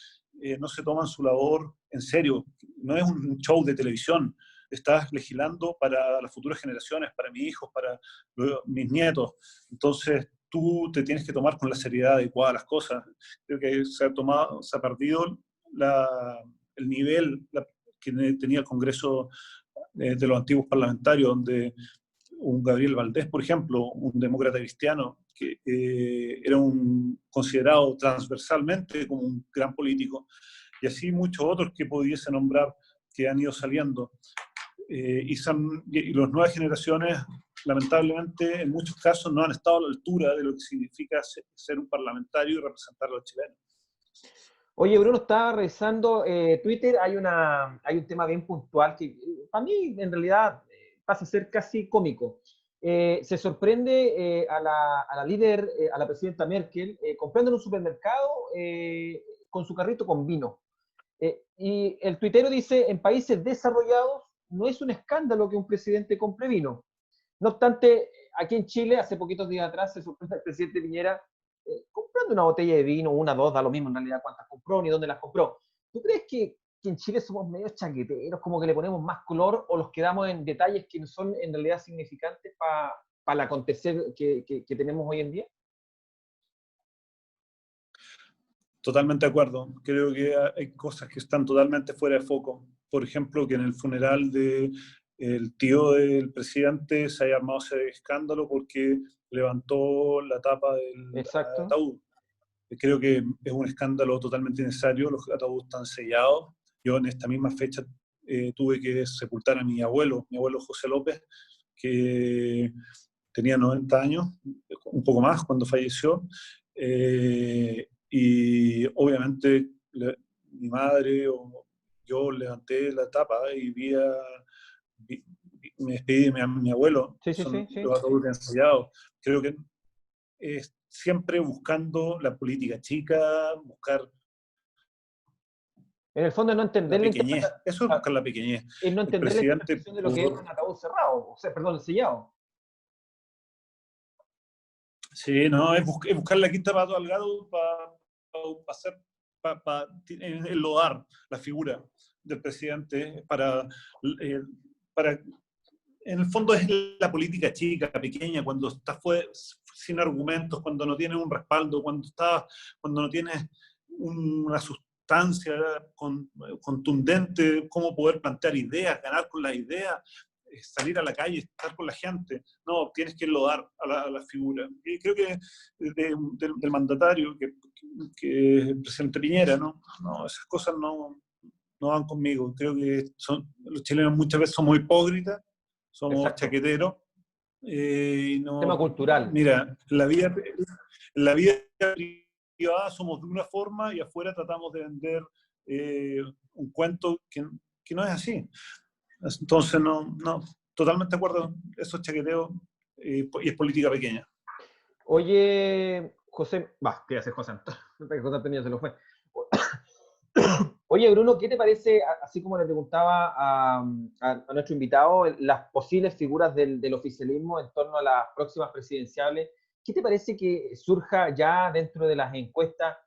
no se toman su labor en serio. No es un show de televisión. Estás legislando para las futuras generaciones, para mis hijos, para mis nietos. Entonces tú te tienes que tomar con la seriedad adecuada las cosas. Creo que se ha perdido el nivel que tenía el Congreso de los antiguos parlamentarios, donde un Gabriel Valdés, por ejemplo, un demócrata cristiano, que era considerado transversalmente como un gran político, y así muchos otros que pudiese nombrar que han ido saliendo. Y las nuevas generaciones, lamentablemente, en muchos casos no han estado a la altura de lo que significa ser un parlamentario y representar a los chilenos. Oye, Bruno, estaba revisando Twitter, hay un tema bien puntual que para mí en realidad pasa a ser casi cómico. Se sorprende a la líder, a la presidenta Merkel, comprando en un supermercado con su carrito con vino. Y el tuitero dice, en países desarrollados no es un escándalo que un presidente compre vino. No obstante, aquí en Chile, hace poquitos días atrás, se sorprende al presidente Piñera comprando una botella de vino, una, dos, da lo mismo en realidad cuántas compró ni dónde las compró. ¿Tú crees que en Chile somos medio chaqueteros, como que le ponemos más color o los quedamos en detalles que no son en realidad significantes para el acontecer que tenemos hoy en día? Totalmente de acuerdo. Creo que hay cosas que están totalmente fuera de foco. Por ejemplo, que en el funeral del tío del presidente se haya armado ese escándalo porque levantó la tapa del ataúd. Creo que es un escándalo totalmente innecesario. Los ataúdes están sellados. Yo en esta misma fecha tuve que sepultar a mi abuelo José López, que tenía 90 años, un poco más cuando falleció, y obviamente mi madre o yo levanté la tapa y me despedí de mi abuelo, Sí, sí, son sí, sí. los ataúdes ensayados. Creo que es siempre buscando la política chica, buscar En el fondo es no entender la la pequeñez, interpretación, eso es buscar la pequeñez. es no El entender la presidente, interpretación de lo que es un ataúd cerrado, o sea, perdón, sellado. sí, no, es buscar la quinta pato al gato para enlodar la figura del presidente eh, para en el fondo es la política chica, pequeña, cuando está sin argumentos, cuando no tiene un respaldo, cuando no tiene una sustancia contundente, cómo poder plantear ideas, ganar con las ideas, salir a la calle, estar con la gente. No, tienes que enlodar a la figura. Y creo que del mandatario, que es el presidente Piñera, ¿no? No, esas cosas no van conmigo. Creo que los chilenos muchas veces somos hipócritas, somos Exacto. chaqueteros. Tema cultural. Mira, en la vida privada somos de una forma y afuera tratamos de vender un cuento que no es así. Entonces, totalmente de acuerdo, esos chaqueteos y es política pequeña. Oye, José, ¿qué hace José Antonio? José Antonio se lo fue. Oye, Bruno, ¿qué te parece, así como le preguntaba a nuestro invitado, las posibles figuras del oficialismo en torno a las próximas presidenciales? ¿Qué te parece que surja ya dentro de las encuestas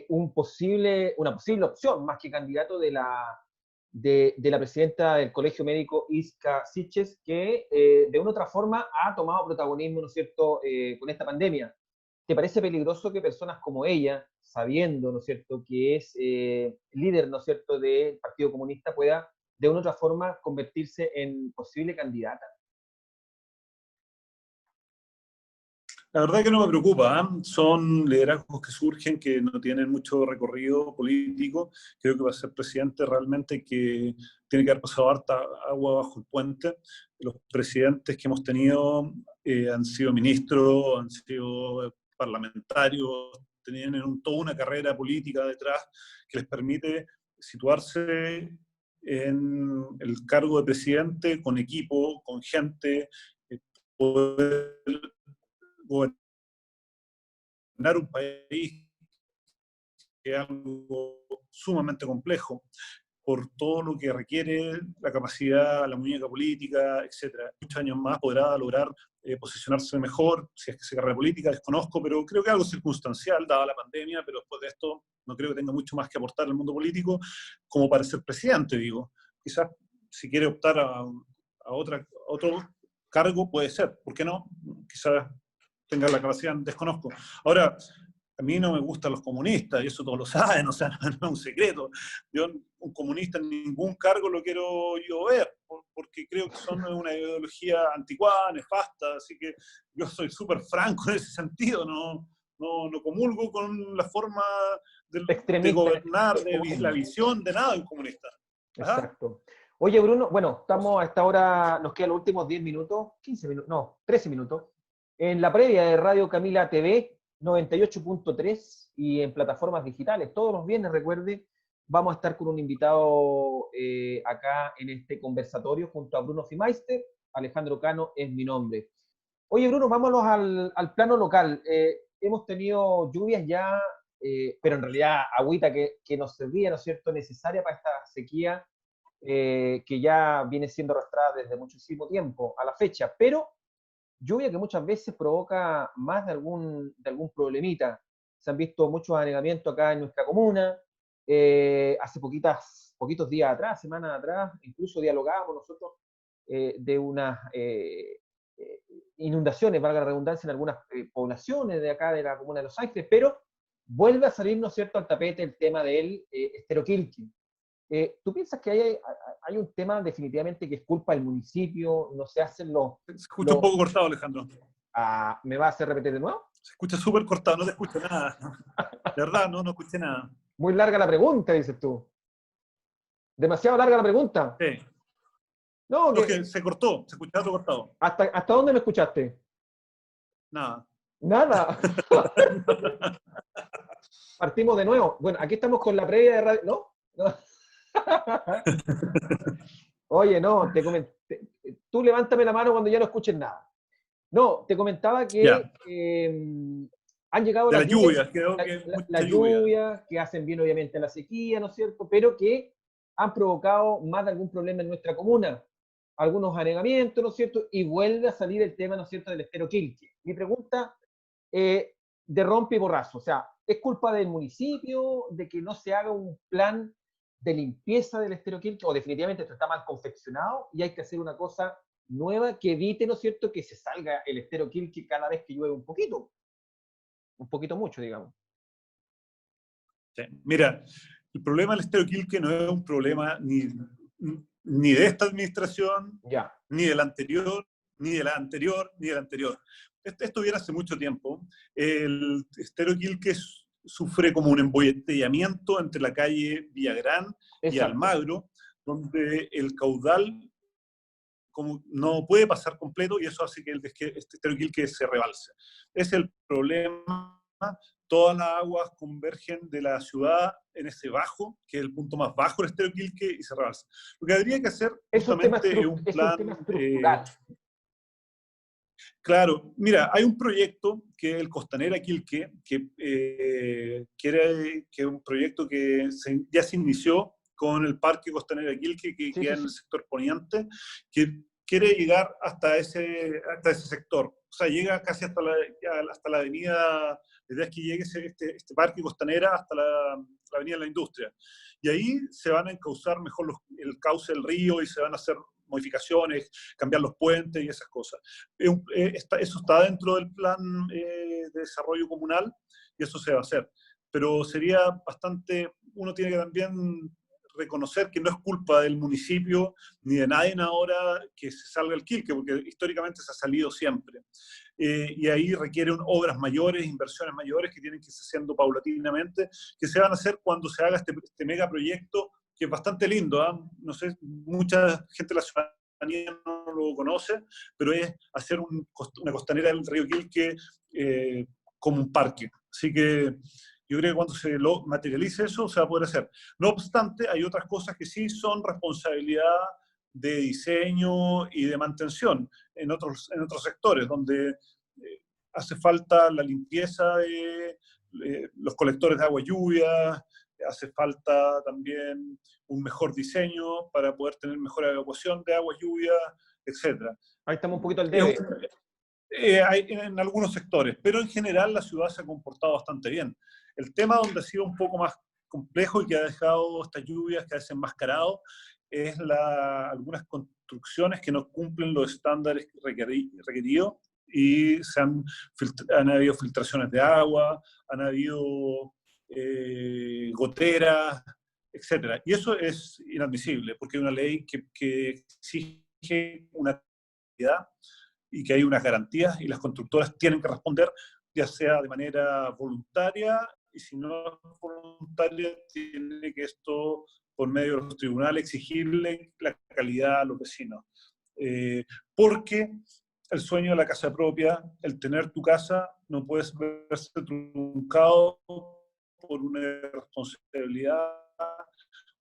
una posible opción, más que candidato de la presidenta del Colegio Médico, Isca Siches, que de una u otra forma ha tomado protagonismo, ¿no es cierto?, con esta pandemia? ¿Te parece peligroso que personas como ella, sabiendo, ¿no es cierto?, que es líder, ¿no es cierto?, del Partido Comunista, pueda de una u otra forma convertirse en posible candidata? La verdad que no me preocupa, ¿eh? Son liderazgos que surgen, que no tienen mucho recorrido político. Creo que va a ser presidente realmente que tiene que haber pasado harta agua bajo el puente. Los presidentes que hemos tenido han sido ministros, han sido parlamentarios, tienen toda una carrera política detrás que les permite situarse en el cargo de presidente con equipo, con gente, poder gobernar un país que es algo sumamente complejo por todo lo que requiere la capacidad, la muñeca política, etcétera. Muchos años más podrá lograr posicionarse mejor, si es que se carrera política, desconozco, pero creo que algo circunstancial, dada la pandemia, pero después de esto no creo que tenga mucho más que aportar al mundo político como para ser presidente, digo. Quizás si quiere optar a otro cargo, puede ser, ¿por qué no? Quizás tenga la capacidad, desconozco. Ahora, a mí no me gustan los comunistas, y eso todos lo saben, o sea, no es un secreto. Yo, un comunista en ningún cargo lo quiero yo ver, porque creo que son una ideología anticuada, nefasta, así que yo soy súper franco en ese sentido, no comulgo con la forma de Extremista en este gobernar, caso, de la comunismo. visión, de nada de un comunista. Ajá. Exacto. Oye, Bruno, bueno, estamos a esta hora, nos quedan los últimos 10 minutos, 15 minutos, no, 13 minutos, en la previa de Radio Camila TV 98.3 y en plataformas digitales. Todos los viernes, recuerde, vamos a estar con un invitado acá en este conversatorio junto a Bruno Fimeister. Alejandro Cano es mi nombre. Oye, Bruno, vámonos al plano local. Hemos tenido lluvias ya, pero en realidad agüita que nos servía, ¿no es cierto?, necesaria para esta sequía que ya viene siendo arrastrada desde muchísimo tiempo a la fecha, pero lluvia que muchas veces provoca más de algún problemita. Se han visto muchos anegamientos acá en nuestra comuna. Hace poquitos días atrás, semanas atrás, incluso dialogábamos nosotros de unas inundaciones, valga la redundancia, en algunas poblaciones de acá de la comuna de Los Ángeles, pero vuelve a salir, ¿no es cierto?, al tapete el tema del Estero Quilquin. ¿Tú piensas que hay un tema definitivamente que es culpa del municipio, no se hacen Se escucha un poco cortado, Alejandro. ¿Me va a hacer repetir de nuevo? Se escucha súper cortado, no te escucho nada. De verdad, no escuché nada. Muy larga la pregunta, dices tú. Demasiado larga la pregunta. Sí. No, No, que se cortó, se escuchaba todo cortado. ¿Hasta dónde me escuchaste? Nada. Nada. Partimos de nuevo. Bueno, aquí estamos con la previa de radio. ¿No? No. Oye, no, tú levántame la mano cuando ya no escuches nada. No, te comentaba que Ya. han llegado De las las lluvias, lluvias, creo que mucha las lluvia. lluvias, que hacen bien obviamente a la sequía, ¿no es cierto? Pero que han provocado más de algún problema en nuestra comuna, algunos anegamientos, ¿no es cierto? Y vuelve a salir el tema, ¿no es cierto?, del estero Quilque. Mi pregunta, de rompe y borrazo, o sea, ¿es culpa del municipio de que no se haga un plan de limpieza del estero Quilque, o definitivamente esto está mal confeccionado y hay que hacer una cosa nueva que evite, ¿no es cierto?, que se salga el estero Quilque cada vez que llueve un poquito mucho, digamos? Sí. Mira, el problema del estero Quilque no es un problema ni de esta administración, Ya. ni de la anterior, ni de la anterior, ni de la anterior. Esto viene hace mucho tiempo. El estero Quilque sufre como un embotellamiento entre la calle Villagrán y Exacto. Almagro, donde el caudal como no puede pasar completo y eso hace que este estero Quilque se rebalse. Es el problema. Todas las aguas convergen de la ciudad en ese bajo, que es el punto más bajo del estero Quilque, y se rebalsa. Lo que habría que hacer justamente es un plan. Estructural. Claro, mira, hay un proyecto que es el Costanera Quilque, que es un proyecto que ya se inició con el Parque Costanera Quilque, que queda en el sector poniente, que quiere llegar hasta ese sector. O sea, llega casi hasta la avenida, la idea es que llegue este Parque Costanera hasta la avenida de la Industria. Y ahí se van a encauzar mejor el cauce del río y se van a hacer modificaciones, cambiar los puentes y esas cosas. Eso está dentro del plan de desarrollo comunal y eso se va a hacer. Pero sería bastante, uno tiene que también reconocer que no es culpa del municipio ni de nadie ahora que se salga el Quilque, porque históricamente se ha salido siempre. Y ahí requieren obras mayores, inversiones mayores que tienen que irse haciendo paulatinamente, que se van a hacer cuando se haga este megaproyecto, que es bastante lindo, ¿eh? No sé, mucha gente de la ciudadanía no lo conoce, pero es hacer una costanera del río Quilque como un parque. Así que yo creo que cuando se lo materialice eso, se va a poder hacer. No obstante, hay otras cosas que sí son responsabilidad de diseño y de mantención en otros sectores, donde hace falta la limpieza de los colectores de agua lluvia, hace falta también un mejor diseño para poder tener mejor evacuación de agua lluvia, etc. Ahí estamos un poquito al debe. Hay en algunos sectores, pero en general la ciudad se ha comportado bastante bien. El tema donde ha sido un poco más complejo y que ha dejado estas lluvias que ha desenmascarado es algunas construcciones que no cumplen los estándares requeridos y han habido filtraciones de agua, han habido goteras, etc. Y eso es inadmisible, porque hay una ley que exige una calidad y que hay unas garantías y las constructoras tienen que responder, ya sea de manera voluntaria, y si no es voluntaria, tiene que esto, por medio de los tribunales, exigirle la calidad a los vecinos. Porque el sueño de la casa propia, el tener tu casa, no puede verse truncado por una irresponsabilidad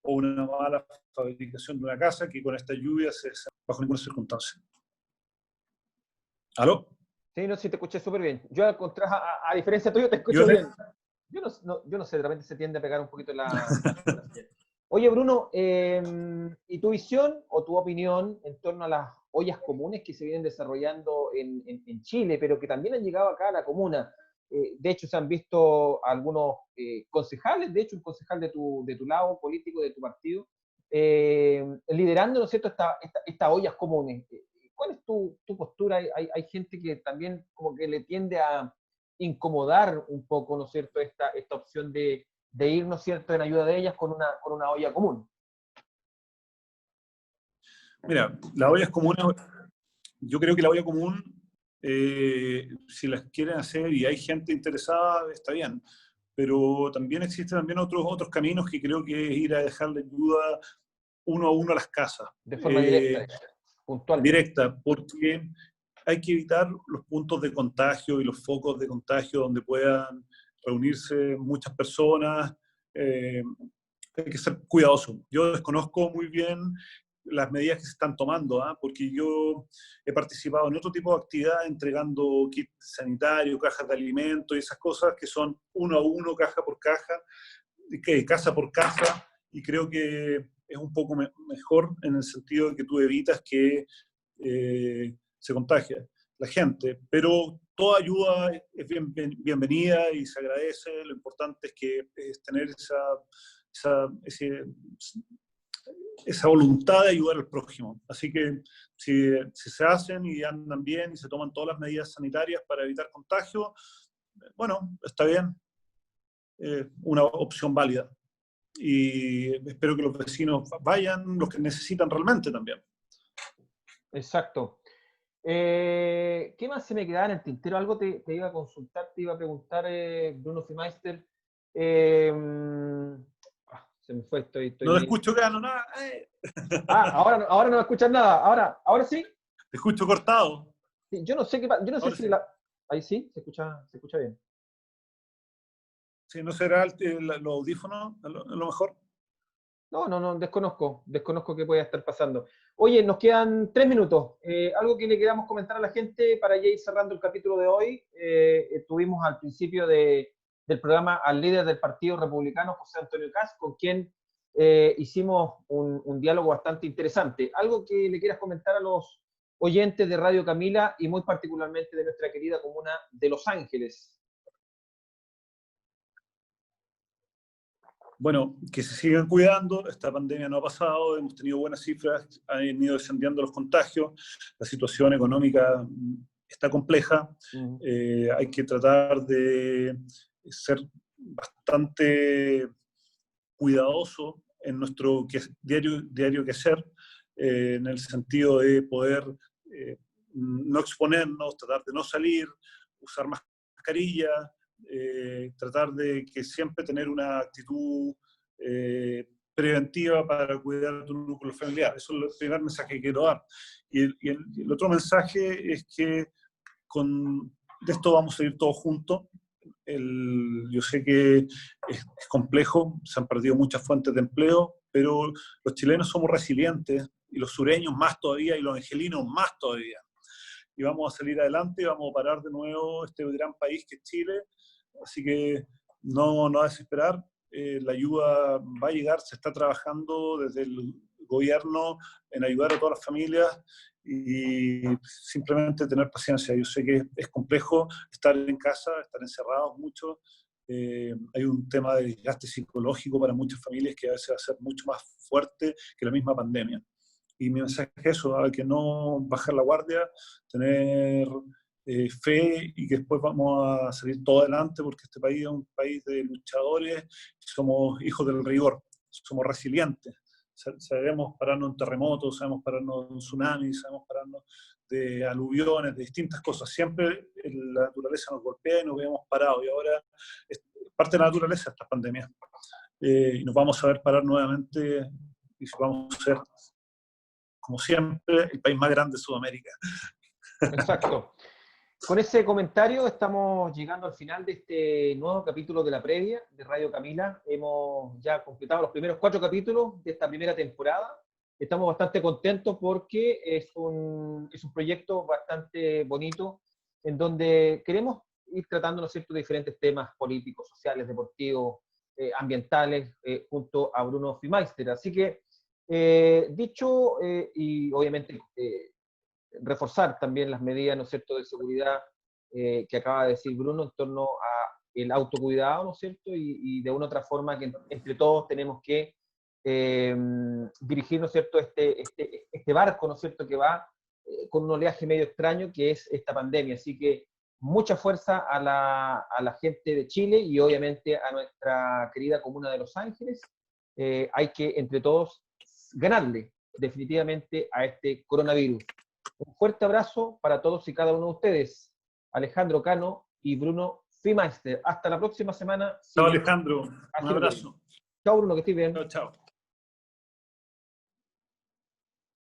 o una mala fabricación de una casa que con esta lluvia se bajo ninguna circunstancia. ¿Aló? Sí, no, sí, te escuché súper bien. Yo, a diferencia tuya, te escucho bien. Yo no sé, de repente se tiende a pegar un poquito la Oye, Bruno, ¿y tu visión o tu opinión en torno a las ollas comunes que se vienen desarrollando en Chile, pero que también han llegado acá a la comuna? De hecho, se han visto algunos concejales, de hecho, un concejal de tu lado político, de tu partido, liderando, ¿no es cierto?, estas ollas comunes. ¿Cuál es tu postura? Hay gente que también como que le tiende a incomodar un poco, ¿no es cierto?, esta opción de ir, ¿no es cierto?, en ayuda de ellas con una olla común. Mira, las ollas comunes, yo creo que la olla común, si las quieren hacer y hay gente interesada, está bien. Pero también existen otros caminos que creo que es ir a dejarle ayuda uno a uno a las casas. De forma directa, puntualmente. Directa, porque hay que evitar los puntos de contagio y los focos de contagio donde puedan reunirse muchas personas. Hay que ser cuidadoso. Yo desconozco muy bien las medidas que se están tomando, porque yo he participado en otro tipo de actividad entregando kits sanitarios, cajas de alimentos y esas cosas que son uno a uno, caja por caja, casa por casa, y creo que es un poco mejor en el sentido de que tú evitas que se contagie la gente, pero toda ayuda es bienvenida y se agradece. Lo importante es que es tener esa voluntad de ayudar al prójimo. Así que si se hacen y andan bien y se toman todas las medidas sanitarias para evitar contagio, bueno, está bien, una opción válida. Y espero que los vecinos vayan, los que necesitan realmente también. Exacto. ¿Qué más se me quedaba en el tintero? Algo te iba a consultar, te iba a preguntar, Bruno Fiemeister. Se me fue, estoy no te escucho, Gano, nada. Ahora no me escuchan nada. Ahora sí. Te escucho cortado. Sí, yo no sé qué pasa. Yo no sé Ahora si sí. ahí sí, se escucha bien. Sí, ¿no será los audífonos a lo mejor? No, desconozco qué puede estar pasando. Oye, nos quedan 3 minutos. Algo que le queramos comentar a la gente para ya ir cerrando el capítulo de hoy. Tuvimos al principio del programa al líder del Partido Republicano, José Antonio Kast, con quien hicimos un diálogo bastante interesante. Algo que le quieras comentar a los oyentes de Radio Camila y muy particularmente de nuestra querida comuna de Los Ángeles. Bueno, que se sigan cuidando, esta pandemia no ha pasado, hemos tenido buenas cifras, han ido descendiendo los contagios, la situación económica está compleja, hay que tratar de ser bastante cuidadoso en nuestro diario quehacer, en el sentido de poder no exponernos, tratar de no salir, usar mascarilla, tratar de que siempre tener una actitud preventiva para cuidar tu núcleo familiar. Eso es el primer mensaje que quiero dar. Y el otro mensaje es que de esto vamos a ir todos juntos. Yo sé que es complejo, se han perdido muchas fuentes de empleo, pero los chilenos somos resilientes, y los sureños más todavía, y los angelinos más todavía. Y vamos a salir adelante, vamos a parar de nuevo este gran país que es Chile. Así que no a desesperar, la ayuda va a llegar, se está trabajando desde el gobierno en ayudar a todas las familias y simplemente tener paciencia. Yo sé que es complejo estar en casa, estar encerrados mucho. Hay un tema de desgaste psicológico para muchas familias que a veces va a ser mucho más fuerte que la misma pandemia. Y mi mensaje es eso, a que no bajar la guardia, tener fe y que después vamos a salir todo adelante, porque este país es un país de luchadores, somos hijos del rigor, somos resilientes. Sabemos pararnos en terremotos, sabemos pararnos en tsunamis, sabemos pararnos de aluviones, de distintas cosas. Siempre la naturaleza nos golpea y nos vemos parados. Y ahora es parte de la naturaleza esta pandemia. Y nos vamos a ver parar nuevamente y vamos a ser, como siempre, el país más grande de Sudamérica. Exacto. Con ese comentario estamos llegando al final de este nuevo capítulo de la previa de Radio Camila. Hemos ya completado los primeros 4 capítulos de esta primera temporada. Estamos bastante contentos porque es un proyecto bastante bonito en donde queremos ir tratando, ¿no es cierto?, de diferentes temas políticos, sociales, deportivos, ambientales, junto a Bruno Fiemeister. Así que, dicho, y obviamente reforzar también las medidas, ¿no es cierto?, de seguridad que acaba de decir Bruno en torno a el autocuidado, ¿no es cierto?, y de una u otra forma que entre todos tenemos que dirigir, ¿no es cierto?, este barco, ¿no es cierto?, que va con un oleaje medio extraño que es esta pandemia. Así que mucha fuerza a la gente de Chile y obviamente a nuestra querida comuna de Los Ángeles. Hay que entre todos ganarle definitivamente a este coronavirus. Un fuerte abrazo para todos y cada uno de ustedes. Alejandro Cano y Bruno Fiemeister. Hasta la próxima semana. Chao, Alejandro. Un abrazo. Chao, Bruno, que estés bien. Chao.